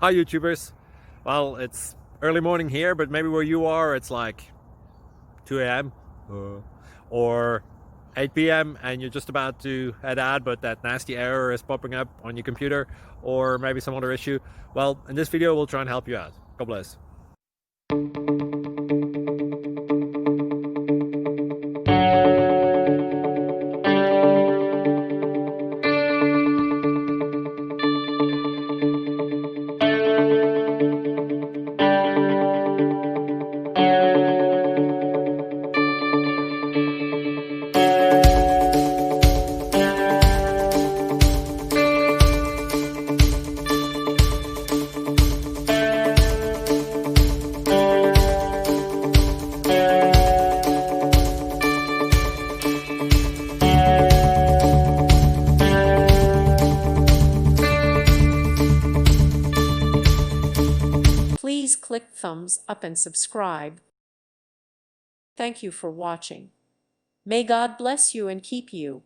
Hi YouTubers. Well, it's early morning here, but maybe where you are it's like 2 a.m. Or 8 p.m. and you're just about to head out, but that nasty error is popping up on your computer, or maybe some other issue. Well, in this video we'll try and help you out. God bless. Please click thumbs up and subscribe. Thank you for watching. May God bless you and keep you.